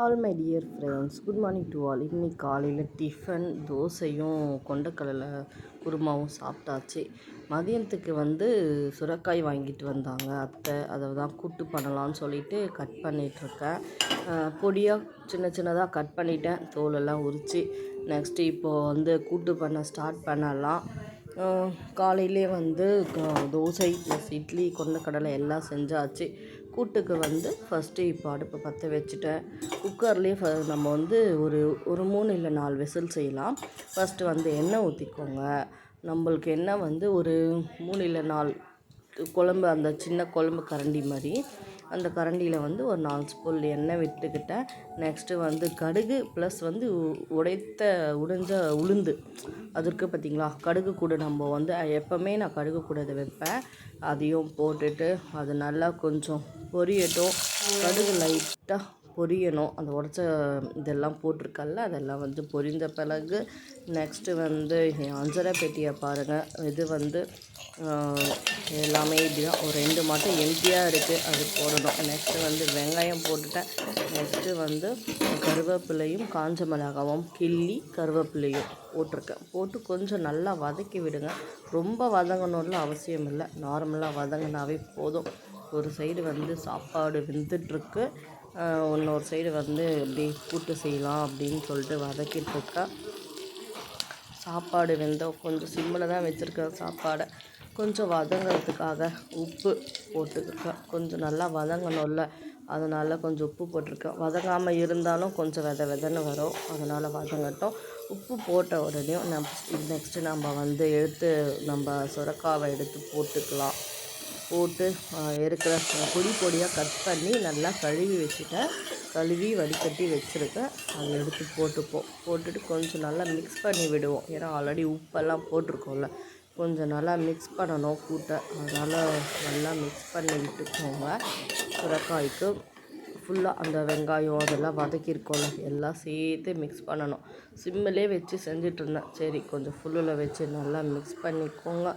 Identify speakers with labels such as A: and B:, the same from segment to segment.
A: All my dear friends, good morning to all. இன்னைக்கு காலையில் tiffin தோசையும் கொண்டக்கடலை குருமாவும் சாப்பிட்டாச்சு. மதியத்துக்கு சுரைக்காய் வாங்கிட்டு வந்தாங்க அத்தை. அதை தான் கூட்டு பண்ணலான்னு சொல்லிட்டு கட் பண்ணிகிட்ருக்கேன். பொடியாக சின்ன சின்னதாக கட் பண்ணிட்டேன், தோலெல்லாம் உரித்து. நெக்ஸ்ட்டு இப்போது கூட்டு பண்ண ஸ்டார்ட் பண்ணலாம். காலையிலே தோசை ப்ளஸ் இட்லி கொண்டக்கடலை எல்லாம் செஞ்சாச்சு. கூட்டுக்கு ஃபஸ்ட்டு இப்போ அடுப்பை பற்ற வச்சுட்டேன். குக்கர்லேயே நம்ம ஒரு 3 இல்லை 4 விசில் செய்யலாம். ஃபஸ்ட்டு எண்ணெய் ஊற்றிக்கோங்க. நம்மளுக்கு எண்ணெய் ஒரு 3 இல்லை 4 குழம்பு, அந்த சின்ன குழம்பு கரண்டி மாதிரி, அந்த கரண்டியில் ஒரு 4 ஸ்பூன் எண்ணெய் விட்டுக்கிட்டேன். நெக்ஸ்ட்டு கடுகு ப்ளஸ் உடைஞ்ச உளுந்து அது இருக்குது பார்த்திங்களா, கடுகு கூட நம்ம எப்போவுமே நான் கடுகு கூட இதை வைப்பேன். அதையும் போட்டுட்டு அது நல்லா கொஞ்சம் பொரியட்டும். கடுகு லைட்டாக பொரியணும். அந்த உடச்ச இதெல்லாம் போட்டிருக்கல்ல, அதெல்லாம் பொரிந்த பிறகு நெக்ஸ்ட்டு அஞ்சரை பெட்டியை பாருங்கள். இது எல்லாமே இப்படி தான். ஒரு 2 மட்டும் எம்டியாக இருக்குது, அது போடணும். நெக்ஸ்ட்டு வெங்காயம் போட்டுட்டேன். நெக்ஸ்ட்டு கருவேப்பிலையும் காஞ்ச மிளகாவும் கிள்ளி கருவேப்பிலையும் போட்டிருக்கேன். போட்டு கொஞ்சம் நல்லா வதக்கி விடுங்க. ரொம்ப வதங்கணும்னு அவசியம் இல்லை, நார்மலாக வதங்கினாவே போதும். ஒரு சைடு சாப்பாடு வெந்துட்டுருக்கு, இன்னொரு சைடு இப்படி கூட்டு செய்யலாம் அப்படின்னு சொல்லிட்டு வதக்கிட்டுருக்கேன். சாப்பாடு கொஞ்சம் சிம்மில் தான் வச்சுருக்கேன். சாப்பாடை கொஞ்சம் வதங்கிறதுக்காக உப்பு போட்டுருக்கேன். கொஞ்சம் நல்லா வதங்கணும்ல, அதனால் கொஞ்சம் உப்பு போட்டிருக்கேன். வதங்காமல் இருந்தாலும் கொஞ்சம் வெதன்னு வரும், அதனால் வதங்கட்டும். உப்பு போட்ட உடனே நெக்ஸ்ட்டு நம்ம சுரைக்காவை எடுத்து போட்டுக்கலாம். போட்டு இருக்கிற பொடியாக கட் பண்ணி நல்லா கழுவி வச்சுட்டேன். கழுவி வடிகட்டி வச்சுருக்கேன். அதை எடுத்து போட்டுட்டு கொஞ்சம் நல்லா மிக்ஸ் பண்ணி விடுவோம். ஏன்னா ஆல்ரெடி உப்பெல்லாம் போட்டிருக்கோம்ல, கொஞ்சம் நல்லா மிக்ஸ் பண்ணணும் கூட்டை. அதனால் நல்லா மிக்ஸ் பண்ணி விட்டுக்கோங்க. சுரைக்காய்க்கு ஃபுல்லாக அந்த வெங்காயம் அதெல்லாம் வதக்கியிருக்கோம்ல, எல்லாம் சேர்த்து மிக்ஸ் பண்ணணும். சிம்மிலே வச்சு செஞ்சிட்ருந்தேன். சரி, கொஞ்சம் ஃபுல்லில் வச்சு நல்லா மிக்ஸ் பண்ணிக்கோங்க.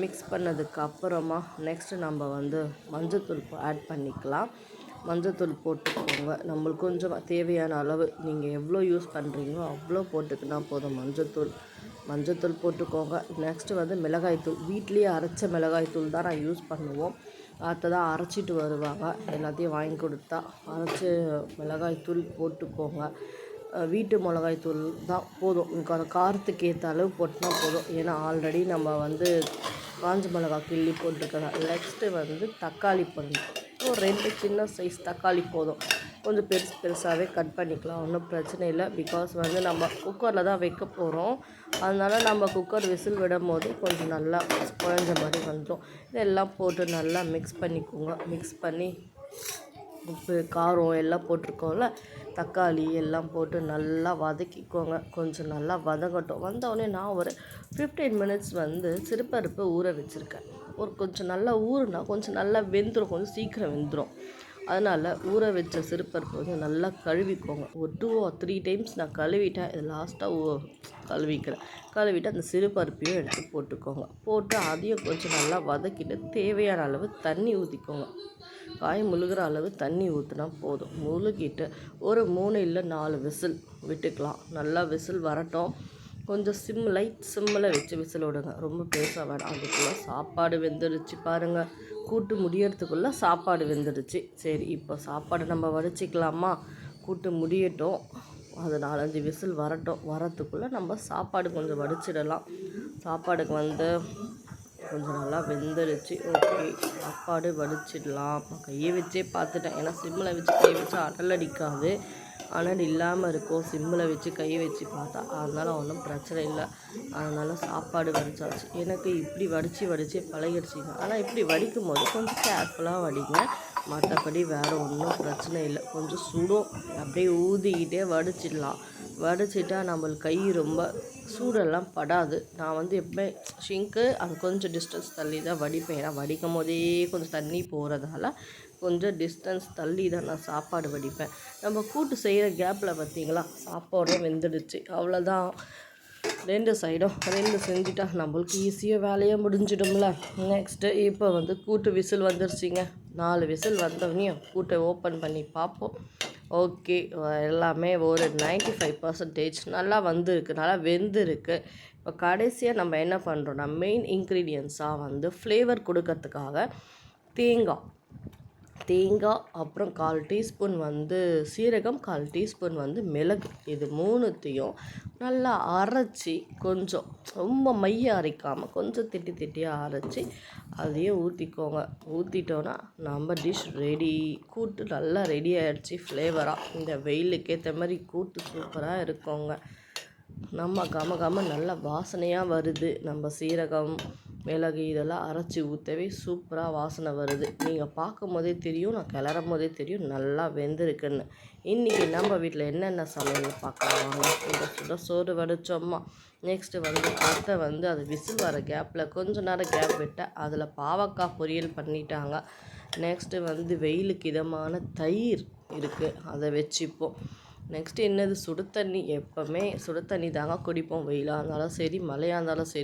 A: மிக்ஸ் பண்ணதுக்கு அப்புறமா நெக்ஸ்ட்டு நம்ம மஞ்சத்தூள் ஆட் பண்ணிக்கலாம். மஞ்சத்தூள் போட்டுக்கோங்க. நம்மளுக்கு கொஞ்சம் தேவையான அளவு, நீங்கள் எவ்வளோ யூஸ் பண்ணுறீங்களோ அவ்வளோ போட்டுக்கினா போதும். மஞ்சத்தூள் போட்டுக்கோங்க. நெக்ஸ்ட்டு மிளகாய்த்தூள், வீட்லேயே அரைச்ச மிளகாய்த்தூள் தான் நான் யூஸ் பண்ணுவோம். அதை தான் அரைச்சிட்டு வருவாங்க, எல்லாத்தையும் வாங்கி கொடுத்தா. அரைச்ச மிளகாய்த்தூள் போட்டுக்கோங்க. வீட்டு மிளகாய்த்தூள் தான் போதும். அந்த காரத்துக்கு ஏற்ற அளவு போட்டினா போதும். ஏன்னா ஆல்ரெடி நம்ம காஞ்ச மிளகா கிள்ளி போட்டுருக்கலாம். நெக்ஸ்ட்டு தக்காளி போடணும். ஒரு 2 சின்ன சைஸ் தக்காளி போதும். கொஞ்சம் பெருசாகவே கட் பண்ணிக்கலாம், ஒன்றும் பிரச்சனை இல்லை. பிகாஸ் நம்ம குக்கரில் தான் வைக்க போகிறோம். அதனால் நம்ம குக்கர் விசில் விடும் போது கொஞ்சம் நல்லா குழஞ்ச மாதிரி வந்துடும். இதெல்லாம் போட்டு நல்லா மிக்ஸ் பண்ணிக்கோங்க. மிக்ஸ் பண்ணி உப்பு காரம் எல்லாம் போட்டிருக்கோம்ல, தக்காளி எல்லாம் போட்டு நல்லா வதக்கிக்கோங்க. கொஞ்சம் நல்லா வதங்கட்டும். வந்தோடனே நான் ஒரு 15 மினிட்ஸ் சிறுபருப்பு ஊற வச்சுருக்கேன். கொஞ்சம் நல்லா ஊறுனா கொஞ்சம் நல்லா வெந்துடும், கொஞ்சம் சீக்கிரம் வெந்துடும். அதனால் ஊற வச்ச சிறுபருப்பு நல்லா கழுவிக்கோங்க. ஒரு 2 or 3 டைம்ஸ் நான் கழுவிட்டேன். இது லாஸ்ட்டாக கழுவிட்டு அந்த சிறுபருப்பையும் எடுத்து போட்டுக்கோங்க. போட்டு அதையும் கொஞ்சம் நல்லா வதக்கிட்டு தேவையான அளவு தண்ணி ஊற்றிக்கோங்க. காய் முழுகிற அளவு தண்ணி ஊற்றினா போதும். முழுகிட்டு ஒரு 3 இல்லை 4 விசில் விட்டுக்கலாம். நல்லா விசில் வரட்டும். கொஞ்சம் சிம்மில் வச்சு விசில் விடுங்க, ரொம்ப பெருசாக வேணாம். அதுக்குள்ளே சாப்பாடு வெந்துடுச்சு பாருங்கள். கூட்டு முடியறதுக்குள்ளே சாப்பாடு வெந்துடுச்சு. சரி, இப்போ சாப்பாடு நம்ம வடிச்சிக்கலாமா? கூட்டு முடியட்டும், அது 4-5 விசில் வரத்துக்குள்ளே நம்ம சாப்பாடு கொஞ்சம் வடிச்சிடலாம். சாப்பாடுக்கு கொஞ்சம் நல்லா வெந்துடுச்சு. ஓகே, சாப்பாடு வடிச்சிடலாம். கையை வச்சே பார்த்துட்டேன், ஏன்னா சிம்மில் வச்சு கையை வச்சு அனல் அடிக்காது, அனல் இல்லாமல் இருக்கும். சிம்மில் வச்சு கையை வச்சு பார்த்தா, அதனால் ஒன்றும் பிரச்சனை இல்லை. அதனால் சாப்பாடு வடித்தாச்சு. எனக்கு இப்படி வடித்து பழகிடுச்சிங்க. ஆனால் இப்படி வடிக்கும் போது கொஞ்சம் கேர்ஃபுல்லாக வடிங்க, மற்றபடி வேறு ஒன்றும் பிரச்சனை இல்லை. கொஞ்சம் சுடும், அப்படியே ஊதிக்கிட்டே வடிச்சிடலாம். வடிச்சிட்டா நம்மளுக்கு கை ரொம்ப சூடெல்லாம் படாது. நான் எப்பவுமே ஷிங்க்கு அது கொஞ்சம் டிஸ்டன்ஸ் தள்ளி தான் வடிப்பேன். ஏன்னா வடிக்கும் போதே கொஞ்சம் தண்ணி போகிறதால கொஞ்சம் டிஸ்டன்ஸ் தள்ளி தான் நான் சாப்பாடு வடிப்பேன். நம்ம கூட்டு செய்கிற கேப்பில் பார்த்திங்களா, சாப்பாடும் வெந்துடுச்சு. அவ்வளோதான். 2 சைடும் 2 செஞ்சுட்டா நம்மளுக்கு ஈஸியாக வேலையாக முடிஞ்சிடும்ல. நெக்ஸ்ட்டு இப்போ கூட்டு விசில் வந்துருச்சிங்க. 4 விசில் வந்தோடனே கூட்டை ஓப்பன் பண்ணி பார்ப்போம். ஓகே. எல்லாமே ஒரு 95% நல்லா வந்திருக்கு, நல்லா வெந்திருக்கு. இப்போ கடைசியாக நம்ம என்ன பண்ணுறோம்னா, மெயின் இன்க்ரீடியன்ஸாக வந்து ஃப்ளேவர் கொடுக்கறதுக்காக தேங்காய் தேங்காய் அப்புறம் 1/4 டீஸ்பூன் வந்து சீரகம், 1/4 டீஸ்பூன் வந்து மிளகு, இது 3த்தையும் நல்லா அரைச்சி, கொஞ்சம் ரொம்ப மைய அரைக்காமல் கொஞ்சம் திட்டி திட்டியாக அரைச்சி அதையே ஊற்றிக்கோங்க. ஊற்றிட்டோன்னா நம்ம டிஷ் ரெடி. கூட்டு நல்லா ரெடி ஆகிடுச்சி ஃப்ளேவராக. இந்த வெயிலுக்கு ஏற்ற மாதிரி கூட்டு சூப்பராக இருக்குங்க. நம்ம கம கம நல்லா வாசனையாக வருது. நம்ம சீரகம், மிளகு இதெல்லாம் அரைச்சி ஊற்றவே சூப்பராக வாசனை வருது. நீங்கள் பார்க்கும் போதே தெரியும், நான் கிளறும் போதே தெரியும் நல்லா வெந்திருக்குன்னு. இன்றைக்கி நம்ம வீட்டில் என்னென்ன சமையல் பார்க்கலாம் வாங்க. சுட சுட சோறு வடித்தோம்மா. நெக்ஸ்ட்டு வந்து அத்தை வந்து அது விசில் வர கேப்பில் கொஞ்சம் நேரம் கேப் விட்டு அதில் பாவக்காய் பொரியல் பண்ணிட்டாங்க. நெக்ஸ்ட்டு வந்து வெயிலுக்கு இதமான தயிர் இருக்குது, அதை வச்சுப்போம். நெக்ஸ்ட்டு என்னது, சுடு தண்ணி. எப்போவுமே சுடு தண்ணி தாங்க குடிப்போம், வெயிலாக இருந்தாலும் சரி மழையாக இருந்தாலும் சரி.